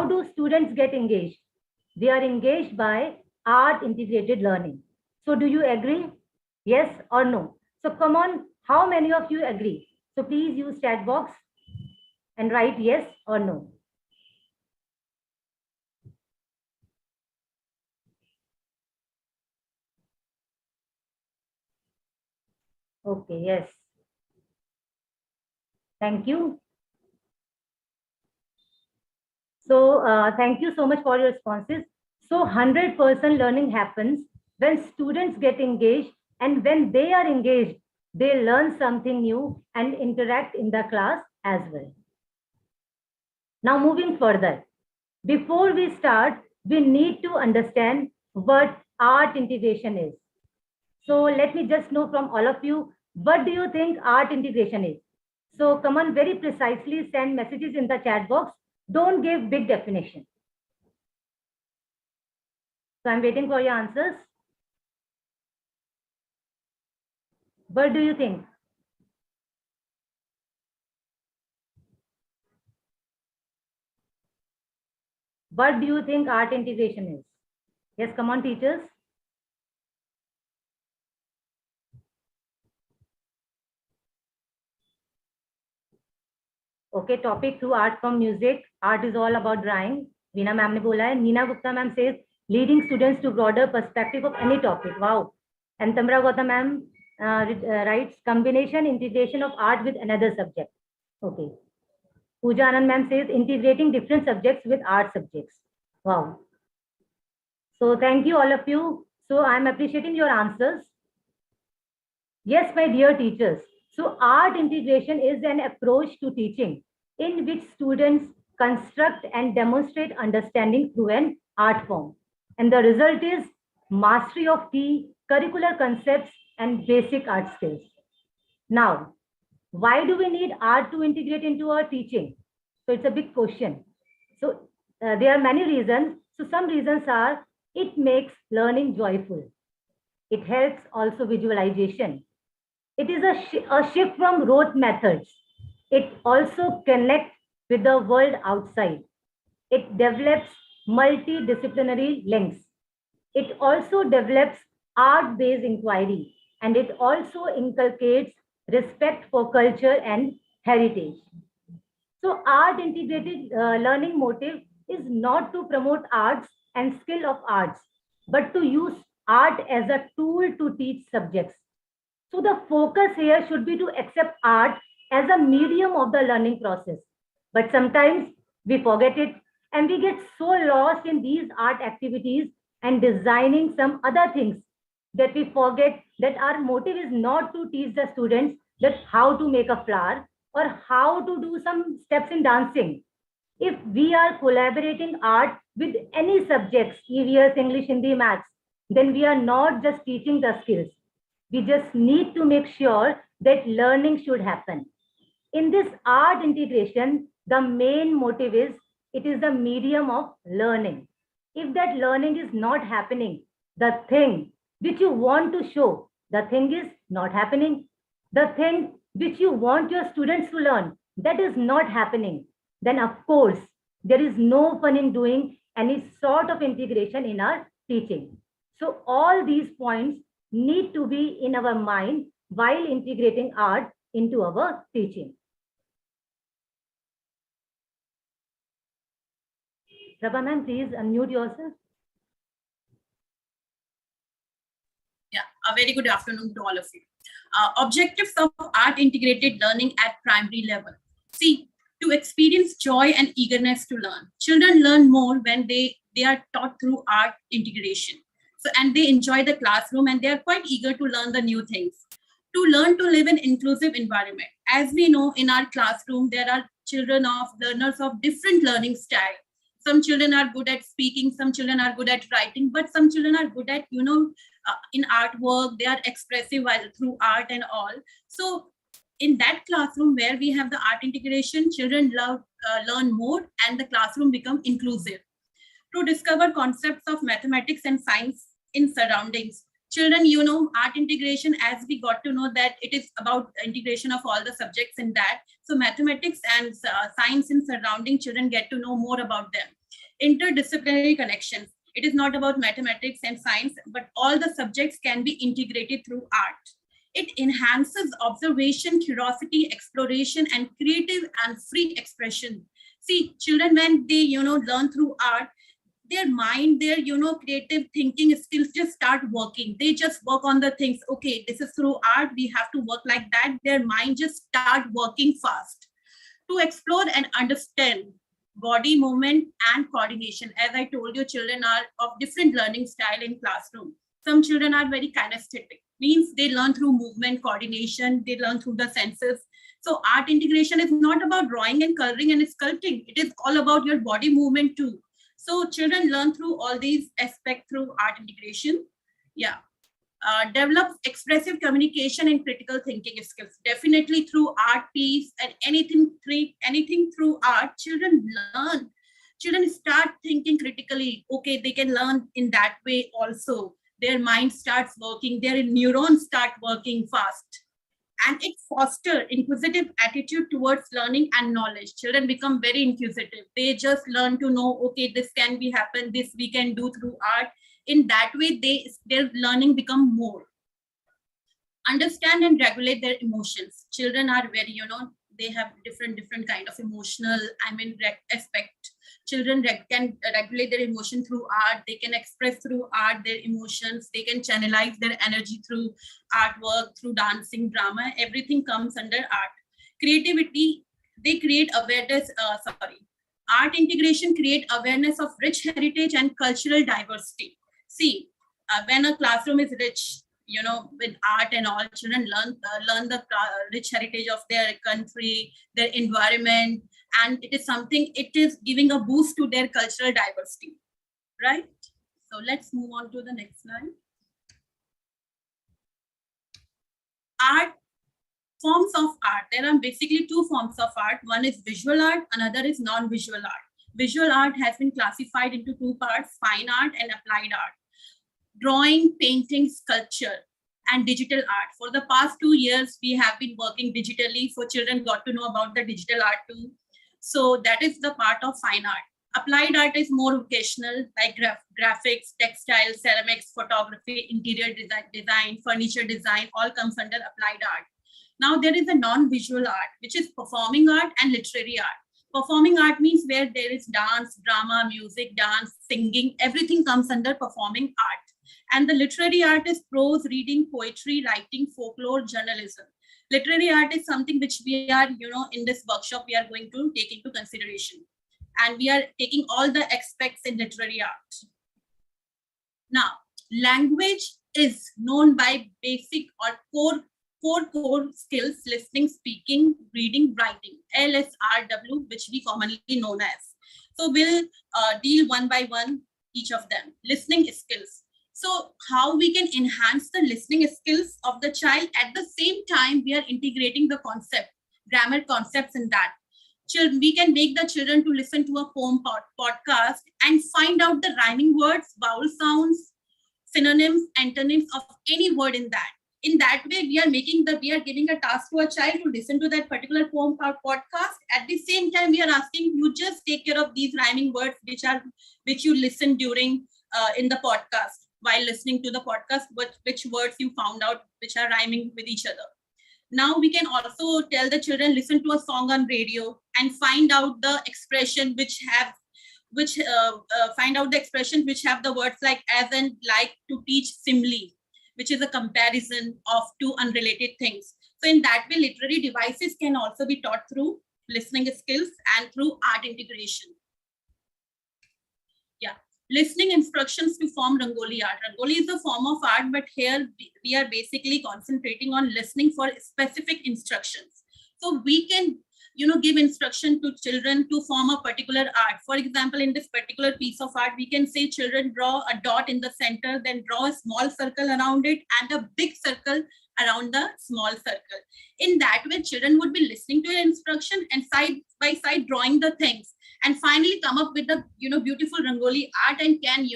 how do students get engaged? They are engaged by art integrated learning. So do you agree? Yes or no? So come on, how many of you agree? So please use chat box and write yes or no. Okay, yes. Thank you. So thank you so much for your responses. So 100% learning happens when students get engaged, and when they are engaged, they learn something new and interact in the class as well. Now moving further, before we start, we need to understand what art integration is. So let me just know from all of you, what do you think art integration is? So come on, very precisely send messages in the chat box. Don't give big definition. So I'm waiting for your answers. What do you think? What do you think art integration is? Yes, come on, teachers. Okay, topic through art from music. Art is all about drawing. Veena ma'am ne bola hai. Neena Gupta ma'am says leading students to broader perspective of any topic. Wow. And Tamra Gautam ma'am writes combination integration of art with another subject. Okay. Pooja Anand ma'am says integrating different subjects with art subjects. Wow. So thank you all of you. So I'm appreciating your answers. Yes, my dear teachers. So art integration is an approach to teaching in which students construct and demonstrate understanding through an art form. And the result is mastery of key curricular concepts and basic art skills. Now, why do we need art to integrate into our teaching? So it's a big question. So there are many reasons. So some reasons are it makes learning joyful. It helps also visualization. It is a shift from rote methods. It also connects with the world outside. It develops multidisciplinary links. It also develops art-based inquiry, and it also inculcates respect for culture and heritage. So art integrated learning motive is not to promote arts and skill of arts, but to use art as a tool to teach subjects. So the focus here should be to accept art as a medium of the learning process. But sometimes we forget it and we get so lost in these art activities and designing some other things that we forget that our motive is not to teach the students that how to make a flower or how to do some steps in dancing. If we are collaborating art with any subjects, EVS, English, Hindi, Maths, then we are not just teaching the skills. We just need to make sure that learning should happen. In this art integration, the main motive is it is the medium of learning. If that learning is not happening, the thing which you want to show, the thing is not happening. The thing which you want your students to learn, that is not happening. Then of course, there is no fun in doing any sort of integration in our teaching. So all these points need to be in our mind while integrating art into our teaching. Prabha ma'am, please unmute yourself. Yeah, a very good afternoon to all of you. Objectives of art integrated learning at primary level. See, to experience joy and eagerness to learn. Children learn more when they are taught through art integration. So, and they enjoy the classroom and they are quite eager to learn the new things. To learn to live in inclusive environment. As we know, in our classroom, there are learners of different learning style. Some children are good at speaking, some children are good at writing, but some children are good at, in artwork, they are expressive through art and all. So in that classroom where we have the art integration, children learn more and the classroom become inclusive. To discover concepts of mathematics and science in surroundings. Children, art integration, as we got to know that it is about integration of all the subjects in that. So mathematics and science in surrounding, children get to know more about them. Interdisciplinary connections. It is not about mathematics and science, but all the subjects can be integrated through art. It enhances observation, curiosity, exploration, and creative and free expression. See, children, when they, learn through art, their mind, their, creative thinking skills just start working. They just work on the things. Okay, this is through art. We have to work like that. Their mind just start working fast to explore and understand body movement and coordination. As I told you, children are of different learning style in classroom. Some children are very kinesthetic, means they learn through movement, coordination, they learn through the senses. So art integration is not about drawing and coloring and sculpting. It is all about your body movement too. So children learn through all these aspects through art integration. Yeah. Develop expressive communication and critical thinking skills. Definitely through art piece and anything through art, children learn. Children start thinking critically. Okay, they can learn in that way also. Their mind starts working, their neurons start working fast. And it fosters inquisitive attitude towards learning and knowledge. Children become very inquisitive. They just learn to know, okay, this can be happen, this we can do through art. In that way, their learning become more. Understand and regulate their emotions. Children are very, they have different kind of emotional, aspect. Children can regulate their emotion through art. They can express through art their emotions. They can channelize their energy through artwork, through dancing, drama. Everything comes under art. Creativity, they create awareness, art integration create awareness of rich heritage and cultural diversity. See, when a classroom is rich, with art and all, children learn the rich heritage of their country, their environment, and it is giving a boost to their cultural diversity, right? So let's move on to the next slide. Art, forms of art. There are basically two forms of art. One is visual art, another is non-visual art. Visual art has been classified into two parts, fine art and applied art. Drawing, painting, sculpture, and digital art. For the past 2 years, we have been working digitally, so children got to know about the digital art too. So that is the part of fine art. Applied art is more vocational, like graphics, textile, ceramics, photography, interior design, furniture design, all comes under applied art. Now there is a non-visual art, which is performing art and literary art. Performing art means where there is dance, drama, music, dance, singing, everything comes under performing art. And the literary art is prose, reading, poetry, writing, folklore, journalism. Literary art is something which we are, in this workshop, we are going to take into consideration. And we are taking all the aspects in literary art. Now, language is known by basic or four core skills: listening, speaking, reading, writing, LSRW, which we commonly known as. So we'll deal one by one each of them. Listening skills. So how we can enhance the listening skills of the child, at the same time we are integrating the grammar concepts in that. We can make the children to listen to a poem podcast and find out the rhyming words, vowel sounds, synonyms, antonyms of any word in that. In that way, we are giving a task to a child to listen to that particular poem podcast. At the same time, we are asking you just take care of these rhyming words which you listen during in the podcast. While listening to the podcast, which words you found out which are rhyming with each other. Now we can also tell the children, listen to a song on radio and find out the expression find out the expression which have the words like, as and, like, to teach, simile, which is a comparison of two unrelated things. So in that way, literary devices can also be taught through listening skills and through art integration. Yeah. Listening instructions to form Rangoli art. Rangoli is a form of art, but here we are basically concentrating on listening for specific instructions. So we can, give instruction to children to form a particular art. For example, in this particular piece of art, we can say children draw a dot in the center, then draw a small circle around it and a big circle around the small circle. In that way, children would be listening to your instruction and side by side drawing the things, and finally come up with the beautiful Rangoli art and can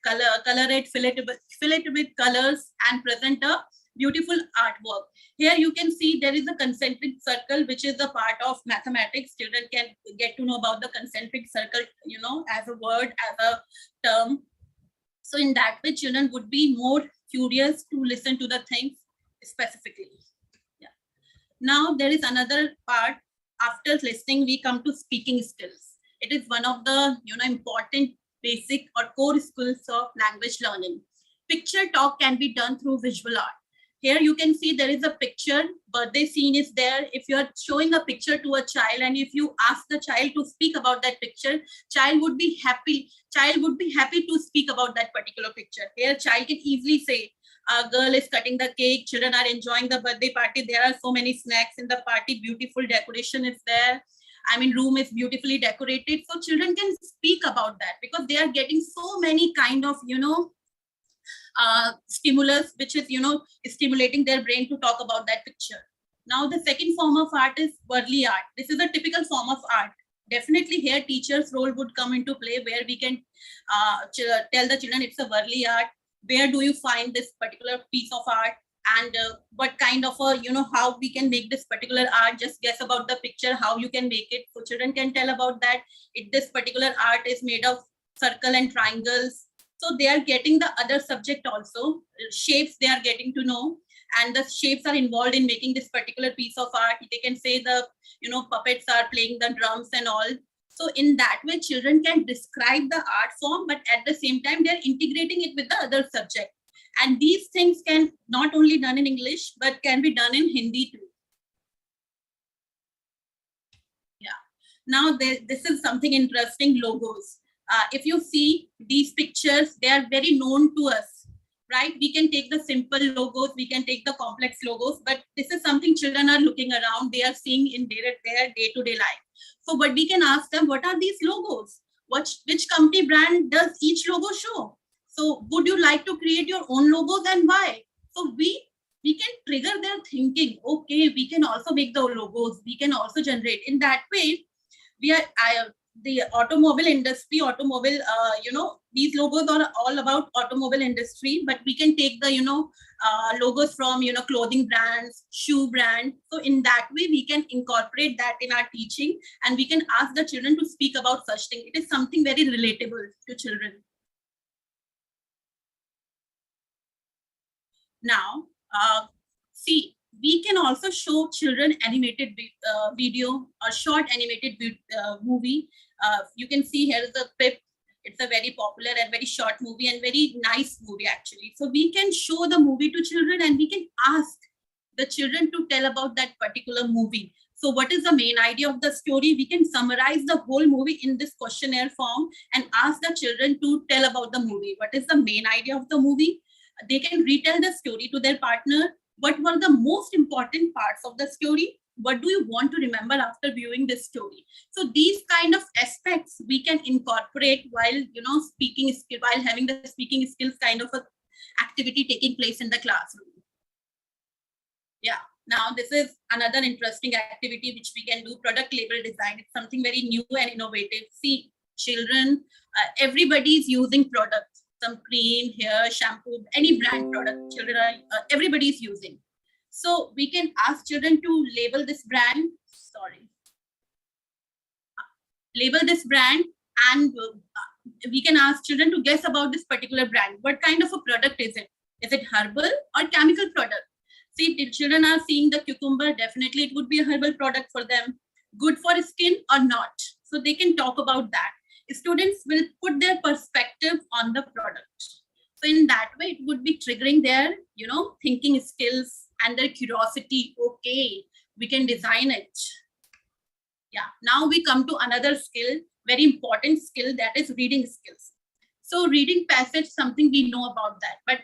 color it, fill it with colors and present a beautiful artwork. Here you can see there is a concentric circle, which is a part of mathematics. Children can get to know about the concentric circle, as a word, as a term. So in that way, children would be more curious to listen to the things specifically. Yeah. Now there is another part. After listening, we come to speaking skills. It is one of the important basic or core skills of language learning. Picture talk can be done through visual art. Here you can see there is a picture, birthday scene is there. If you are showing a picture to a child and if you ask the child to speak about that picture, child would be happy to speak about that particular picture. Here child can easily say, a girl is cutting the cake, children are enjoying the birthday party, there are so many snacks in the party, beautiful decoration is there. I mean, room is beautifully decorated. So children can speak about that because they are getting so many kind of, stimulus, which is, stimulating their brain to talk about that picture. Now, the second form of art is Worldly art. This is a typical form of art. Definitely here teacher's role would come into play, where we can tell the children it's a Worldly art. Where do you find this particular piece of art? And what kind of how we can make this particular art? Just guess about the picture, how you can make it. So children can tell about that. This particular art is made of circle and triangles. So they are getting the other subject also. Shapes they are getting to know. And the shapes are involved in making this particular piece of art. They can say the, puppets are playing the drums and all. So in that way, children can describe the art form, but at the same time, they're integrating it with the other subject. And these things can not only done in English, but can be done in Hindi too. Yeah. Now, this is something interesting, logos. If you see these pictures, they are very known to us, right? We can take the simple logos, we can take the complex logos, but this is something children are looking around, they are seeing in their day-to-day life. So, but we can ask them, what are these logos? Which company brand does each logo show? So, would you like to create your own logos and why? So, we can trigger their thinking. Okay, we can also make the logos. We can also generate. In that way, the automobile industry, these logos are all about automobile industry, but we can take the, logos from, clothing brands, shoe brand. So in that way, we can incorporate that in our teaching and we can ask the children to speak about such thing. It is something very relatable to children. Now, see, we can also show children animated video or short animated movie. You can see here is the Pip. It's a very popular and very short movie and very nice movie actually. So we can show the movie to children and we can ask the children to tell about that particular movie. So what is the main idea of the story? We can summarize the whole movie in this questionnaire form and ask the children to tell about the movie. What is the main idea of the movie? They can retell the story to their partner. What were the most important parts of the story? What do you want to remember after viewing this story? So these kind of aspects we can incorporate while speaking skill, while having the speaking skills kind of a activity taking place in the classroom. Yeah. Now this is another interesting activity which we can do, product label design. It's something very new and innovative. See, children, everybody is using products. Some cream, hair, shampoo, any brand product children are, everybody is using. So we can ask children to label this brand, label this brand, and we can ask children to guess about this particular brand. What kind of a product is it? Is it herbal or chemical product? See, if children are seeing the cucumber, definitely it would be a herbal product for them. Good for skin or not? So they can talk about that. Students will put their perspective on the product. So in that way, it would be triggering their, thinking skills and their curiosity. Okay, we can design it. Yeah. Now we come to another skill, very important skill, that is reading skills. So reading passage, something we know about that, but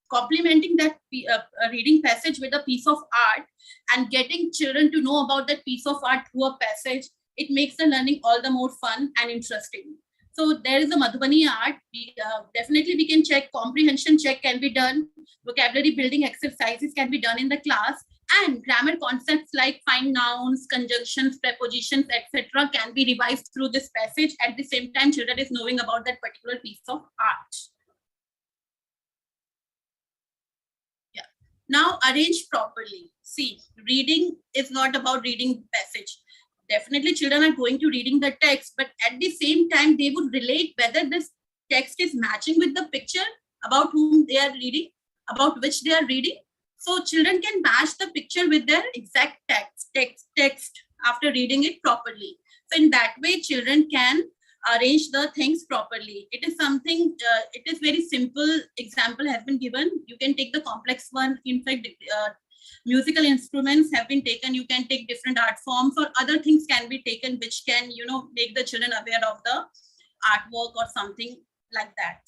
complementing that reading passage with a piece of art and getting children to know about that piece of art through a passage, it makes the learning all the more fun and interesting. So there is a Madhubani art. Definitely we can check, comprehension check can be done, vocabulary building exercises can be done in the class, and grammar concepts like fine nouns, conjunctions, prepositions, etc. can be revised through this passage. At the same time, children is knowing about that particular piece of art. Now arrange properly. See, reading is not about reading passage. Definitely children are going to reading the text, but at the same time, they would relate whether this text is matching with the picture about whom they are reading, about which they are reading. So children can match the picture with their exact text after reading it properly. So in that way, children can arrange the things properly. It is something, it is very simple example has been given. You can take the complex one. In fact, musical instruments have been taken. You can take different art forms, or other things can be taken which can, make the children aware of the artwork or something like that.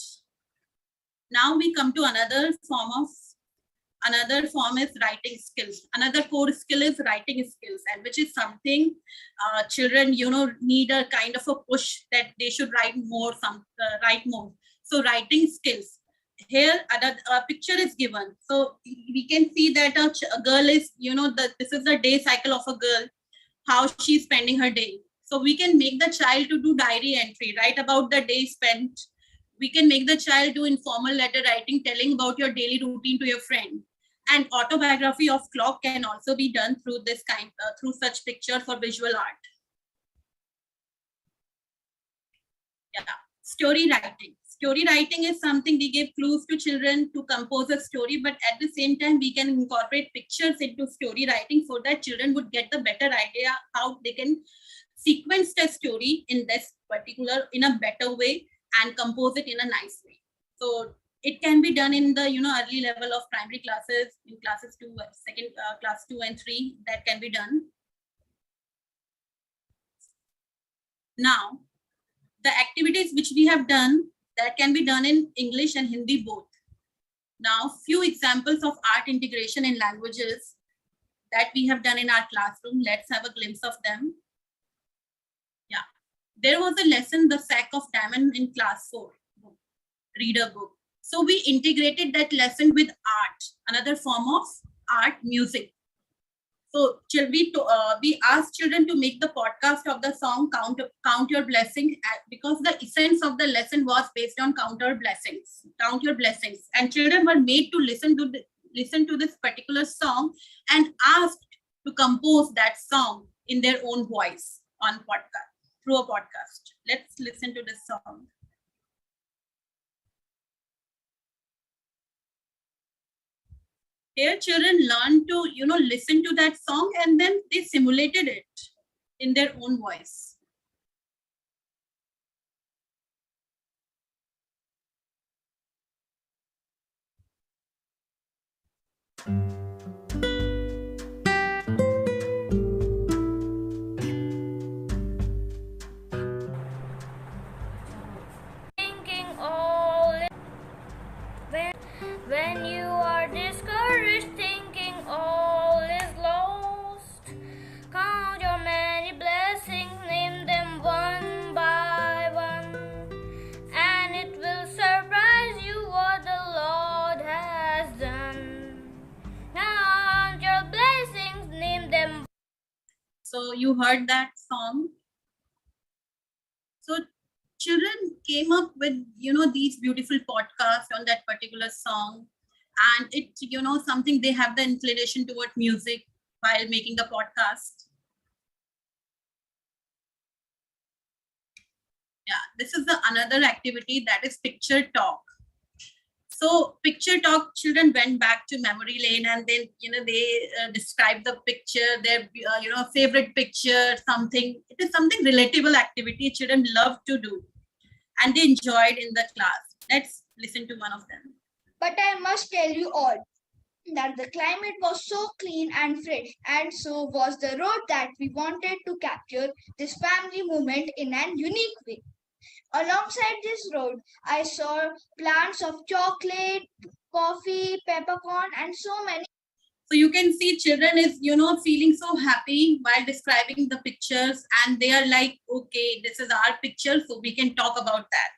Now we come to another form is writing skills. Another core skill is writing skills, and which is something children need a kind of a push that they should write more. So writing skills. Here a picture is given, so we can see that a girl is this is the day cycle of a girl, how she's spending her day. So we can make the child to do diary entry, write about the day spent. We can make the child do informal letter writing, telling about your daily routine to your friend. And autobiography of clock can also be done through this through such pictures or visual art. Yeah, story writing. Story writing is something we give clues to children to compose a story, but at the same time, we can incorporate pictures into story writing so that children would get the better idea how they can sequence the story in this particular, in a better way, and compose it in a nice way. So it can be done in the early level of primary classes, in classes 2, class 2 and 3, that can be done. Now, the activities which we have done, that can be done in English and Hindi both. Now, few examples of art integration in languages that we have done in our classroom. Let's have a glimpse of them. Yeah, there was a lesson, The Sack of Diamond, in class 4 book, reader book. So we integrated that lesson with art, another form of art, music. So we asked children to make the podcast of the song Count Your Blessings, because the essence of the lesson was based on count your blessings. And children were made to listen to this particular song and asked to compose that song in their own voice on podcast, through a podcast. Let's listen to this song. Here children learn to listen to that song, and then they simulated it in their own voice. Thinking all when you are discouraged, thinking all is lost. Count your many blessings, name them one by one, and it will surprise you what the Lord has done. Count your blessings, name them. So you heard that song. So children came up with these beautiful podcasts on that particular song, and it something they have the inclination toward music while making the podcast. Yeah, this is the another activity, that is picture talk. So picture talk, children went back to memory lane, and then they describe the picture, their favorite picture, something. It is something relatable activity children love to do, and they enjoyed in the class. Let's listen to one of them. But I must tell you all that the climate was so clean and fresh, and so was the road, that we wanted to capture this family moment in an unique way. Alongside this road, I saw plants of chocolate, coffee, peppercorn, and so many. So you can see children is, feeling so happy while describing the pictures, and they are like, okay, this is our picture, so we can talk about that.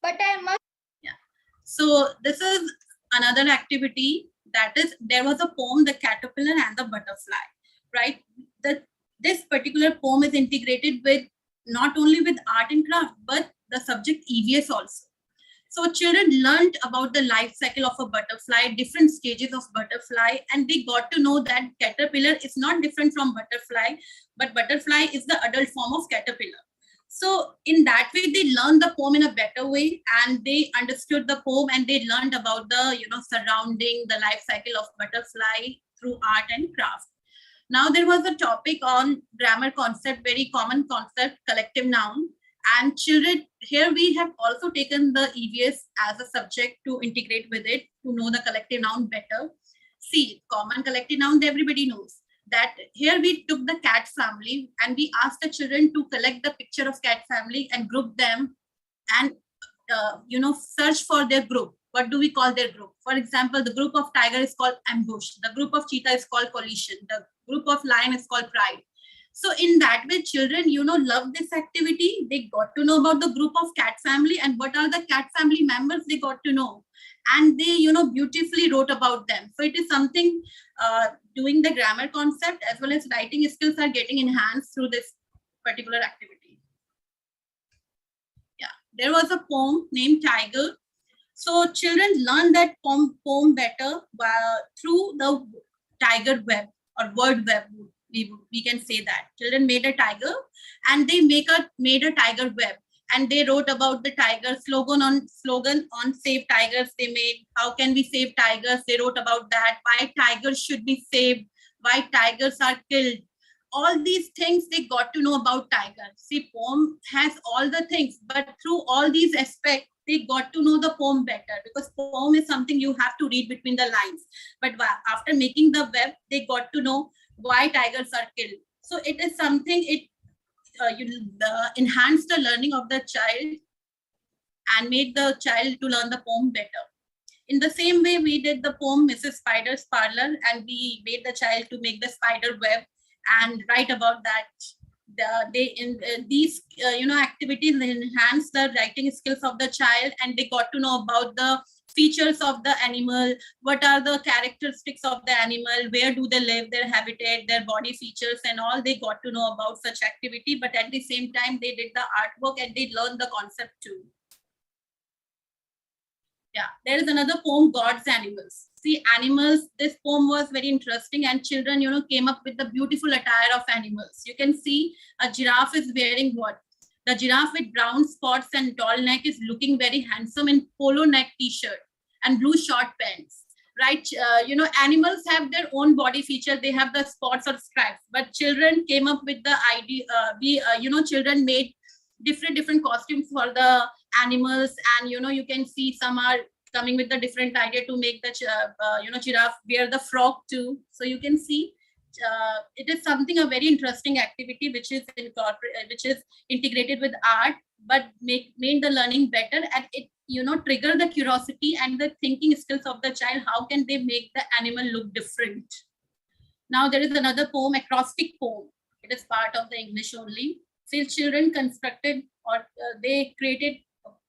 But I must. Yeah. So this is another activity, that is, there was a poem, The Caterpillar and the Butterfly, right? This particular poem is integrated with not only with art and craft, but the subject EVS also. So children learned about the life cycle of a butterfly, different stages of butterfly, and they got to know that caterpillar is not different from butterfly, but butterfly is the adult form of caterpillar. So in that way, they learned the poem in a better way, and they understood the poem, and they learned about the surrounding the life cycle of butterfly through art and craft. Now there was a topic on grammar concept, very common concept, collective noun. And children, here we have also taken the EVS as a subject to integrate with it, to know the collective noun better. See, common collective noun, everybody knows that. Here we took the cat family and we asked the children to collect the picture of cat family and group them and search for their group. What do we call their group? For example, the group of tiger is called ambush. The group of cheetah is called collision. The group of lion is called pride. So in that way, children, love this activity. They got to know about the group of cat family and what are the cat family members they got to know. And they, beautifully wrote about them. So it is something doing the grammar concept as well as writing skills are getting enhanced through this particular activity. Yeah, there was a poem named Tiger. So children learn that poem better through the tiger web or word web. We can say that children made a tiger and they made a tiger web, and they wrote about the tiger slogan on save tigers. They made, how can we save tigers? They wrote about that, why tigers should be saved, why tigers are killed. All these things they got to know about tigers. See, poem has all the things, but through all these aspects, they got to know the poem better, because poem is something you have to read between the lines. But after making the web, they got to know why tigers are killed. So it is something, enhance the learning of the child and make the child to learn the poem better. In the same way, we did the poem Mrs. Spider's Parlor, and we made the child to make the spider web and write about that. These activities enhance the writing skills of the child, and they got to know about the features of the animal, what are the characteristics of the animal, where do they live, their habitat, their body features and all. They got to know about such activity, but at the same time they did the artwork and they learned the concept too. Yeah, there is another poem, God's Animals. See, animals, this poem was very interesting, and children, came up with the beautiful attire of animals. You can see a giraffe is wearing what? The giraffe with brown spots and tall neck is looking very handsome in polo neck t-shirt and blue short pants, right? Animals have their own body feature. They have the spots or stripes, but children came up with the idea. Children made different costumes for the animals, and you can see some are coming with the different idea to make the giraffe wear the frock too. So you can see it is something, a very interesting activity which is integrated with art, but made the learning better, and it trigger the curiosity and the thinking skills of the child. How can they make the animal look different? Now there is another poem, acrostic poem. It is part of the English only. Say children constructed or they created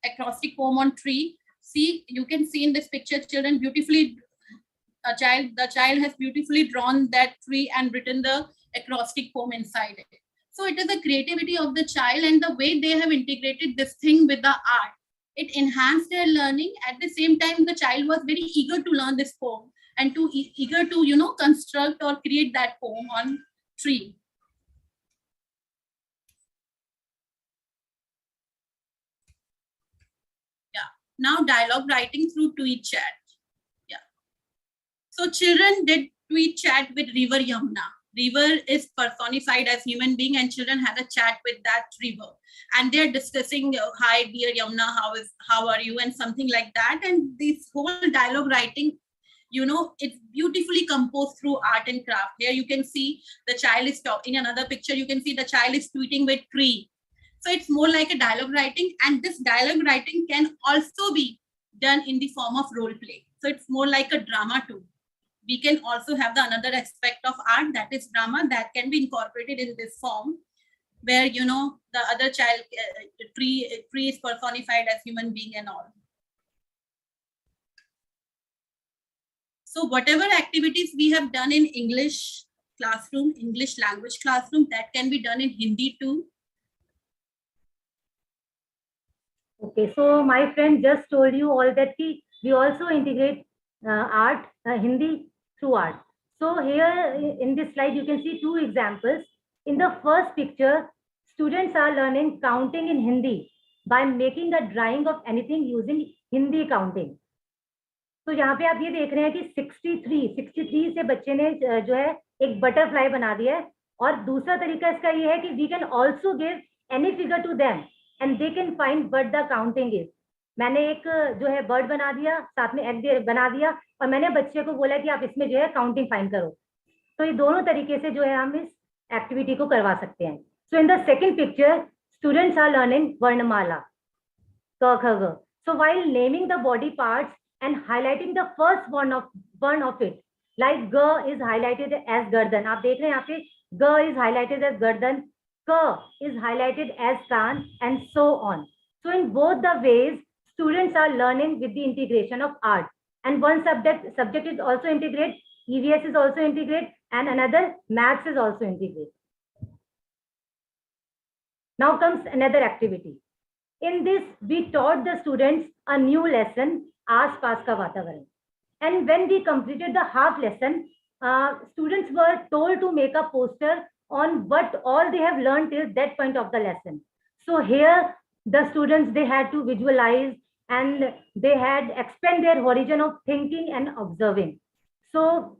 acrostic poem on tree. See, you can see in this picture, children beautifully, the child has beautifully drawn that tree and written the acrostic poem inside it. So it is the creativity of the child and the way they have integrated this thing with the art. It enhanced their learning. At the same time, the child was very eager to learn this poem and eager to construct or create that poem on tree. Yeah. Now dialogue writing through tweet chat. Yeah. So children did tweet chat with River Yamuna. River is personified as human being, and children had a chat with that river, and they're discussing, hi dear Yamuna, how are you, and something like that. And this whole dialogue writing, it's beautifully composed through art and craft. Here you can see the child is talking. Another picture, you can see the child is tweeting with tree. So it's more like a dialogue writing, and this dialogue writing can also be done in the form of role play. So it's more like a drama too. We can also have the another aspect of art, that is drama, that can be incorporated in this form, where the other child, tree is personified as human being and all. So whatever activities we have done in English classroom, English language classroom, that can be done in Hindi too. Okay, so my friend just told you all that we also integrate art, Hindi through art. So here in this slide, you can see two examples. In the first picture, students are learning counting in Hindi by making a drawing of anything using Hindi counting. तो यहाँ पे आप ये देख रहे हैं कि 63 से बच्चे ने जो है एक बटरफ्लाई बना दिया है. और दूसरा तरीका इसका ये है कि we can also give any figure to them and they can find what the counting is. मैंने एक जो है बर्ड बना दिया, साथ में एग बना दिया, और मैंने बच्चे को बोला कि आप इसमें जो है काउंटिंग फाइंड करो. तो ये दोनों तरीके से जो है हम इस एक्टिविटी को करवा सकते हैं. So in the second picture, students are learning varnamala, ka ख ग. So while naming the body parts and highlighting the first one of it, like G is highlighted as Gardan. आप देख रहे हैं यहाँ पे G is highlighted as Gardan, K is highlighted as Kan, and so on. So in both the ways, students are learning with the integration of art. And one subject is also integrated, EVS is also integrated, and another maths is also integrated. Now comes another activity. In this, we taught the students a new lesson, आस-पास का वातावरण. And when we completed the half lesson, students were told to make a poster on what all they have learned till that point of the lesson. So here, the students, they had to visualize and they had expand their horizon of thinking and observing. So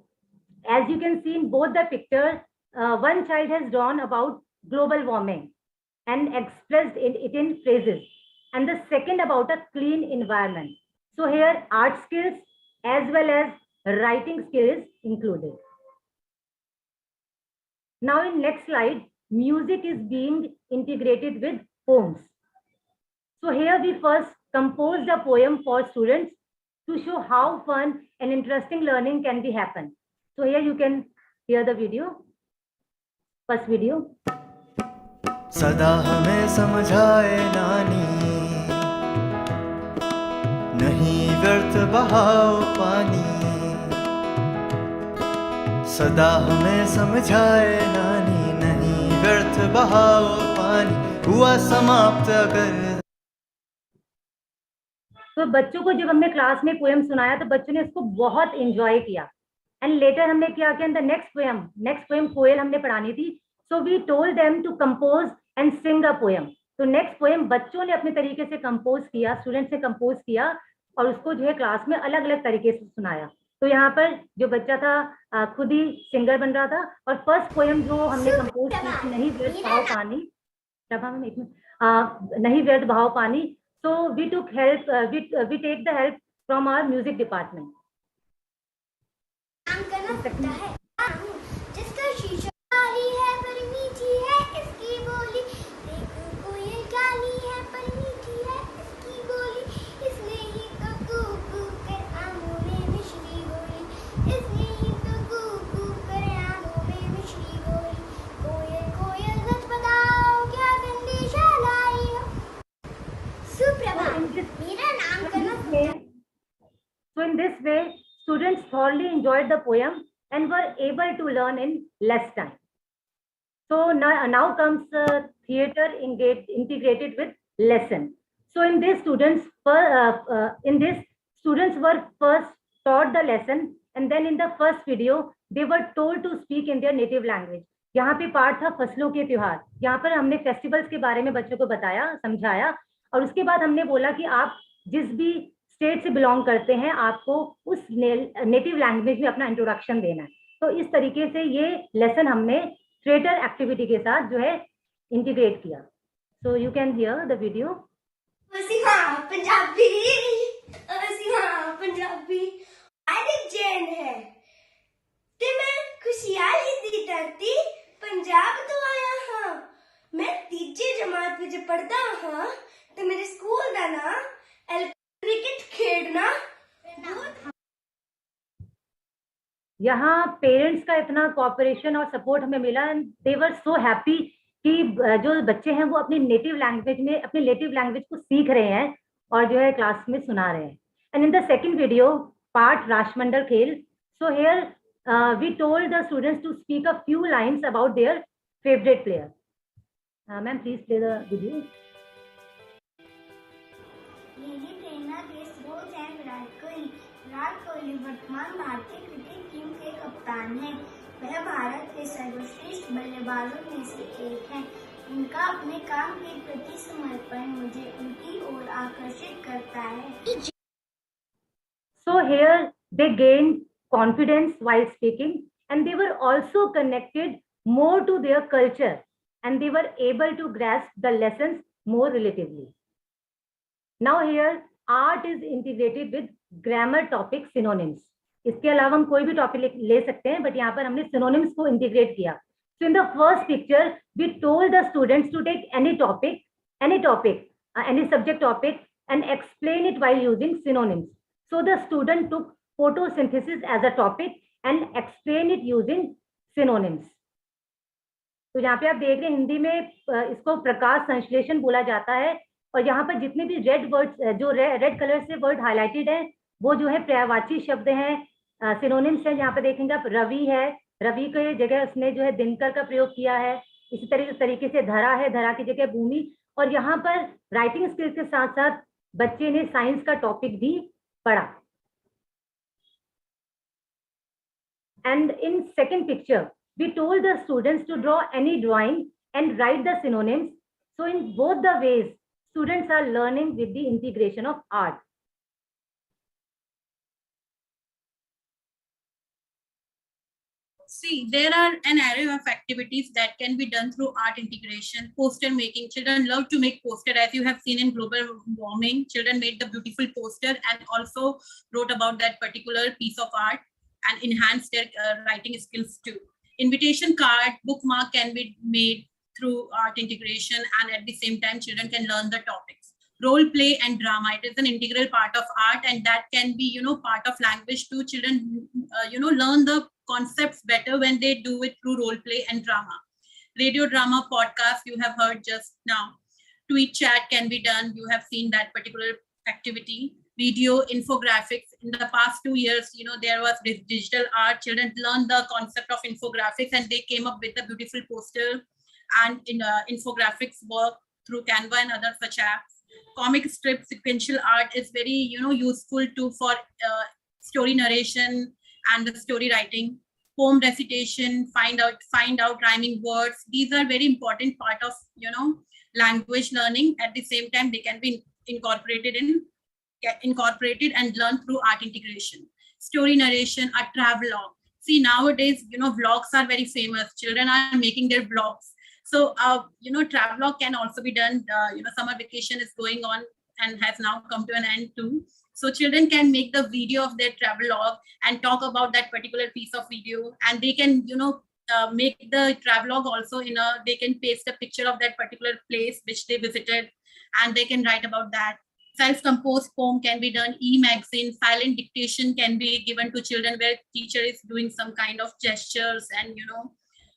as you can see in both the pictures, one child has drawn about global warming and expressed it in phrases, and the second about a clean environment. So here art skills as well as writing skills included. Now in next slide, music is being integrated with poems. So here we first composed a poem for students to show how fun and interesting learning can be happen. So here you can hear the video, first video. सदा हमें समझाए नानी, नहीं व्यर्थ बहाओ पानी. सदा हमें समझाए नानी, नहीं व्यर्थ बहाओ पानी. हुआ समाप्त अगर. तो बच्चों को जब हमने क्लास में पोएम सुनाया तो बच्चों ने इसको बहुत एंजॉय किया. एंड लेटर हमने क्या किया, द नेक्स्ट पोएम कोयल हमने पढ़ानी थी. So we told them to compose and sing a poem. तो नेक्स्ट पोएम बच्चों ने अपने तरीके से कंपोज किया, स्टूडेंट्स ने कंपोज किया और उसको जो है क्लास में अलग अलग तरीके से सुनाया. तो यहाँ पर जो बच्चा था खुद ही सिंगर बन रहा था. और फर्स्ट पोएम जो हमने कंपोज की, नहीं व्यर्थ बहाओ पानी, नहीं व्यर्थ बहाओ पानी. So we took help, we take the help from our music department. जिसका शीशा काली है पर मीठी है इसकी बोली, देखो कोयल काली है पर मीठी है इसकी बोली. इसने ही तो कू कर आमों में मिश्री बोली, इसने ही तो कू कर आमों में मिश्री बोली. कोयल कोयल सच बताओ क्या संदेशा लाई हो. सुप्रभात, मेरा नाम कनक. So in this way, students thoroughly enjoyed the poem and were able to learn in less time. So now comes theater integrated with lesson. So in this, students were first taught the lesson, and then in the first video they were told to speak in their native language. यहाँ पे part था फसलों के त्योहार. यहाँ पर हमने festivals के बारे में बच्चों को बताया, समझाया, और उसके बाद हमने बोला कि आप जिस भी स्टेट से बिलोंग करते हैं आपको उस नेटिव लैंग्वेज में अपना इंट्रोडक्शन देना है. तो इस तरीके से ये लेसन हमने थिएटर एक्टिविटी के साथ जो है इंटीग्रेट किया. So you can hear the video. Punjabi Jain है ते मैं खुशहाली दी धरती पंजाब तो आया हाँ. मैं तीजे जमात विच पढ़दा हाँ ते मेरे स्कूल दा नाम क्रिकेट खेलना. यहाँ पेरेंट्स का इतना कोऑपरेशन और सपोर्ट हमें मिला and they were so happy कि जो बच्चे हैं वो अपनी नेटिव लैंग्वेज को सीख रहे हैं और जो है क्लास में सुना रहे हैं. And in the second video part राष्ट्रमंडल खेल. So here we told the students to speak a few lines about their favourite player. Ma'am please play the video. Virat Kohli वर्तमान भारतीय क्रिकेट टीम के कप्तान हैं। वह भारत के सर्वश्रेष्ठ बल्लेबाजों में से एक हैं। उनका अपने काम के प्रति समर्पण मुझे उनकी ओर आकर्षित करता है। So here they gained confidence while speaking, and they were also connected more to their culture, and they were able to grasp the lessons more relatively. Now here art is integrated with grammar topic synonyms. इसके अलावा हम कोई भी topic ले सकते हैं, but यहाँ पर हमने synonyms को इंटीग्रेट किया. So in the first picture, we told the students to take any topic, any subject topic, and explain it while using synonyms. So the student took photosynthesis as a topic and explained it using synonyms. तो यहाँ पे आप देख रहे हैं हिंदी में इसको प्रकाश संश्लेषण बोला जाता है, और यहाँ पर जितने भी रेड वर्ड्स, जो रेड कलर से वर्ड हाईलाइटेड है, वो जो है पर्यायवाची शब्द हैं, सिनोनिम्स हैं. यहाँ पे देखेंगे आप, रवि है, रवि के जगह उसने जो है दिनकर का प्रयोग किया है. इसी तरीके से धरा है, धरा की जगह भूमि. और यहाँ पर राइटिंग स्किल्स के साथ साथ बच्चे ने साइंस का टॉपिक भी पढ़ा. And in second picture, we told the students to draw any drawing and write the synonyms. So in both the ways, students are learning with the integration of art. See, there are an array of activities that can be done through art integration. Poster making. Children love to make poster. As you have seen in global warming, children made the beautiful poster and also wrote about that particular piece of art and enhanced their writing skills too. Invitation card, bookmark can be made through art integration, and at the same time, children can learn the topics. Role play and drama, it is an integral part of art, and that can be, part of language too. Children, learn the concepts better when they do it through role play and drama. Radio drama, podcast, you have heard just now. Tweet chat can be done. You have seen that particular activity. Video infographics. In the past 2 years, there was this digital art. Children learned the concept of infographics, and they came up with a beautiful poster and in infographics work through Canva and other such apps. Comic strip sequential art is very useful too for story narration and the story writing. Poem recitation, find out rhyming words. These are very important part of language learning. At the same time, they can be incorporated and learned through art integration. Story narration, a travelogue. See, nowadays, vlogs are very famous. Children are making their vlogs. So, travelogue can also be done. Summer vacation is going on and has now come to an end too. So children can make the video of their travelogue and talk about that particular piece of video, and they can, make the travelogue also they can paste a picture of that particular place which they visited, and they can write about that. Self-composed poem can be done. E-magazine, silent dictation can be given to children where teacher is doing some kind of gestures and,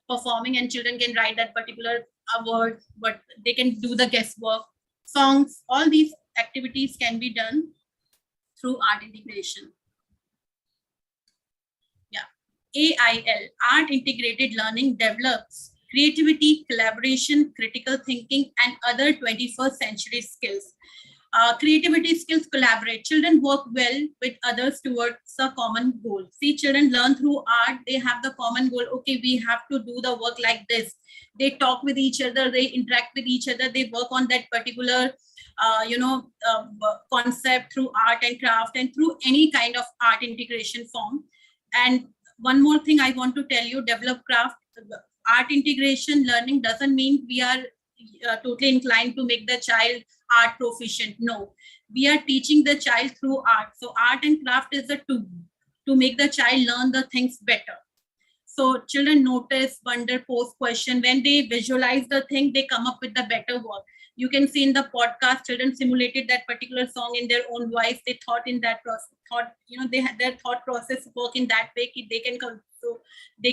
performing, and children can write that particular word, but they can do the guesswork. Songs, all these activities can be done through art integration. Yeah. AIL, Art Integrated Learning, develops creativity, collaboration, critical thinking, and other 21st century skills. Creativity skills collaborate. Children work well with others towards a common goal. See, children learn through art. They have the common goal. Okay, we have to do the work like this. They talk with each other. They interact with each other. They work on that particular, concept through art and craft and through any kind of art integration form. And one more thing I want to tell you, develop craft. Art integration learning doesn't mean we are totally inclined to make the child art proficient. No, we are teaching the child through art. So art and craft is the tool to make the child learn the things better. So children notice, wonder, pose question. When they visualize the thing, they come up with the better work. You can see in the podcast, children simulated that particular song in their own voice. They thought in that process, they had their thought process work in that way. They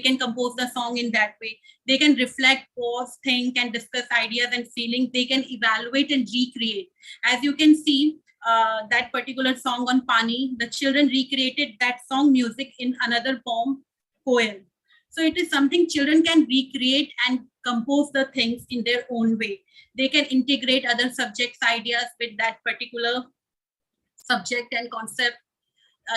can compose the song in that way. They can reflect, pause, think, and discuss ideas and feelings. They can evaluate and recreate. As you can see, that particular song on Pani, the children recreated that song music in another poem. So it is something children can recreate and compose the things in their own way. They can integrate other subjects' ideas with that particular subject and concept.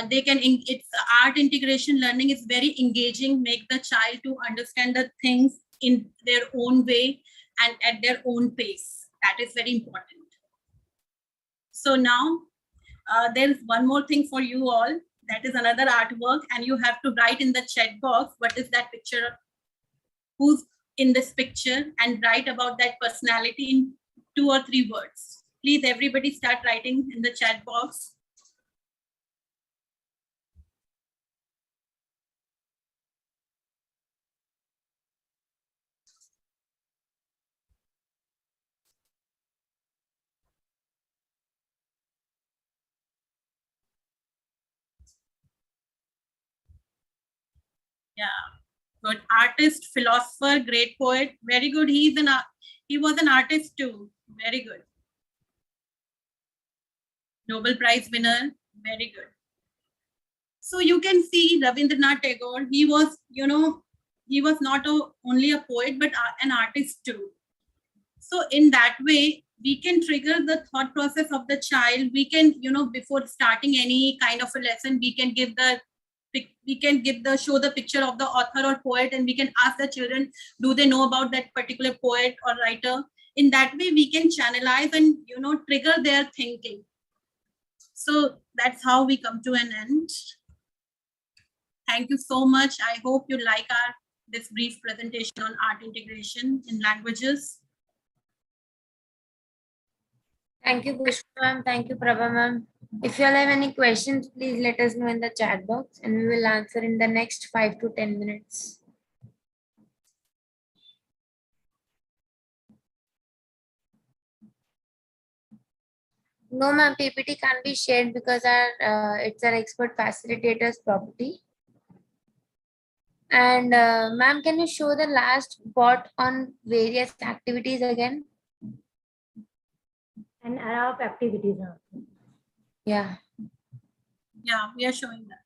they can, it's art integration learning is very engaging, make the child to understand the things in their own way and at their own pace. That is very important. So now there is one more thing for you all. That is another artwork, and you have to write in the chat box what is that picture, who's in this picture, and write about that personality in 2 or 3 words. Please, everybody start writing in the chat box. Yeah, good. Artist, philosopher, great poet. Very good. He was an artist too. Very good. Nobel Prize winner. Very good. So you can see Rabindranath Tagore, he was, he was not only a poet, but an artist too. So in that way, we can trigger the thought process of the child. We can, before starting any kind of a lesson, we can show the picture of the author or poet, and we can ask the children, do they know about that particular poet or writer? In that way, we can channelize and, trigger their thinking. So that's how we come to an end. Thank you so much. I hope you like this brief presentation on art integration in languages. Thank you, Pushpa ma'am. Thank you, Prabha ma'am. If you all have any questions, please let us know in the chat box and we will answer in the next 5 to 10 minutes. No, ma'am, PPT can't be shared because it's our expert facilitator's property. And ma'am, can you show the last bot on various activities again? An era of activities. Yeah. Yeah, we are showing that.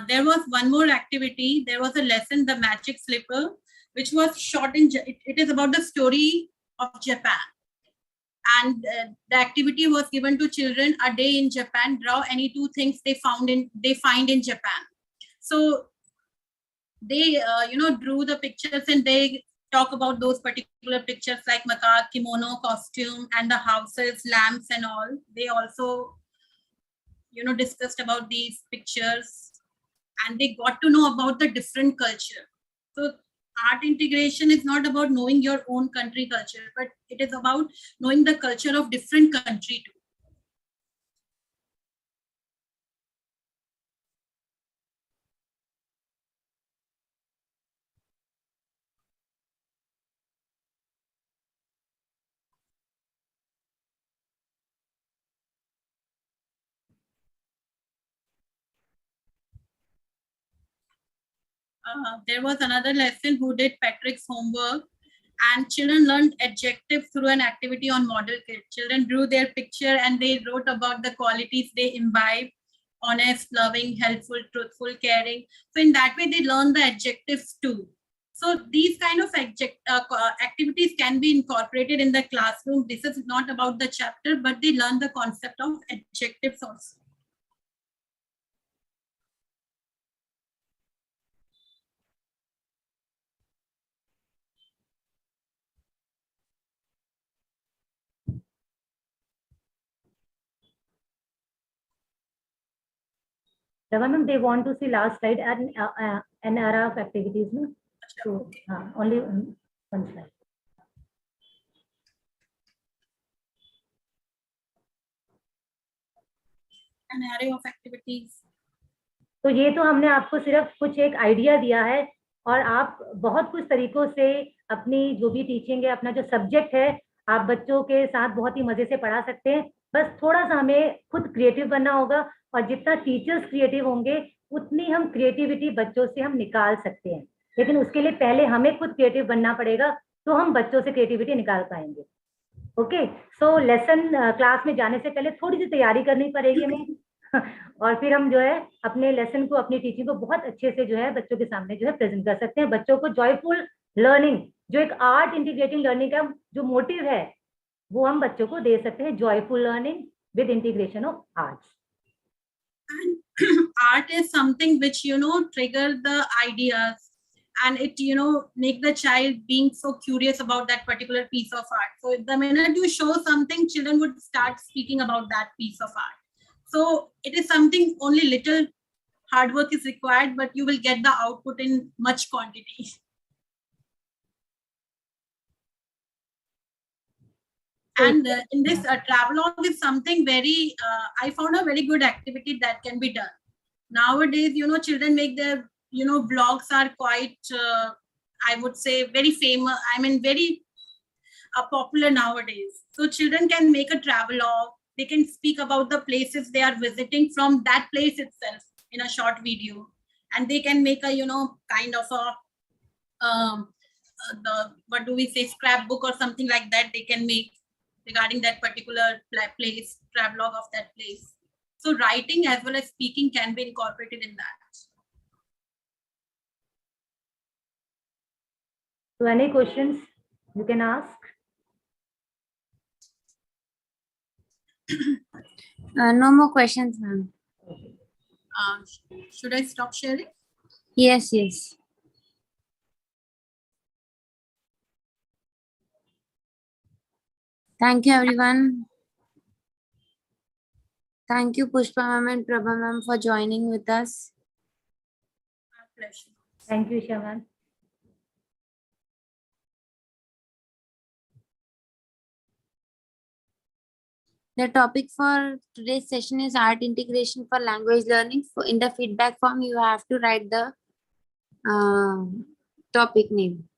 There was one more activity. There was a lesson, The Magic Slipper, which was shot in, it is about the story of Japan. And the activity was given to children, a day in Japan, draw any 2 things they find in Japan. So they, drew the pictures and they talk about those particular pictures like macaque, kimono, costume, and the houses, lamps and all. They also, discussed about these pictures. And they got to know about the different culture. So art integration is not about knowing your own country culture, but it is about knowing the culture of different country too. There was another lesson who did Patrick's homework, and children learned adjectives through an activity on model kit. Children drew their picture and they wrote about the qualities they imbibe: honest, loving, helpful, truthful, caring. So in that way, they learn the adjectives too. So these kind of activities can be incorporated in the classroom. This is not about the chapter, but they learn the concept of adjectives also. Ma'am, they want to see last slide and an era of activities, no? So only one slide. An array of activities. तो ये तो हमने आपको सिर्फ कुछ एक idea दिया है, और आप बहुत कुछ तरीकों से अपनी जो भी टीचिंग है, अपना जो सब्जेक्ट है, आप बच्चों के साथ बहुत ही मजे से पढ़ा सकते हैं. बस थोड़ा सा हमें खुद क्रिएटिव बनना होगा, और जितना टीचर्स क्रिएटिव होंगे उतनी हम क्रिएटिविटी बच्चों से हम निकाल सकते हैं, लेकिन उसके लिए पहले हमें खुद क्रिएटिव बनना पड़ेगा, तो हम बच्चों से क्रिएटिविटी निकाल पाएंगे। ओके, सो लेसन क्लास में जाने से पहले थोड़ी सी तैयारी करनी पड़ेगी हमें और फिर हम जो है अपने लेसन को, अपनी टीचिंग को बहुत अच्छे से जो है बच्चों के सामने जो है प्रेजेंट कर सकते हैं। बच्चों को जॉयफुल लर्निंग, जो एक आर्ट इंटीग्रेटिंग लर्निंग का जो मोटिव है, वो हम बच्चों को दे सकते हैं, joyful learning with integration of arts. And art is something which, trigger the ideas, and it, make the child being so curious about that particular piece of art. So the minute you show something, children would start speaking about that piece of art. So it is something only little hard work is required, but you will get the output in much quantity. And in this travelogue is something very, I found a very good activity that can be done. Nowadays, children make their, vlogs are quite, I would say, very famous. I mean, very popular nowadays. So children can make a travelogue. They can speak about the places they are visiting from that place itself in a short video. And they can make a, kind of a, what do we say, scrapbook or something like that they can make regarding that particular place, travelogue of that place. So writing as well as speaking can be incorporated in that. So any questions you can ask? No more questions, ma'am. Should I stop sharing? Yes, yes. Thank you, everyone. Thank you, Pushpa ma'am and Prabha ma'am, for joining with us. My pleasure. Thank you, Shaman. The topic for today's session is art integration for language learning. In the feedback form, you have to write the topic name.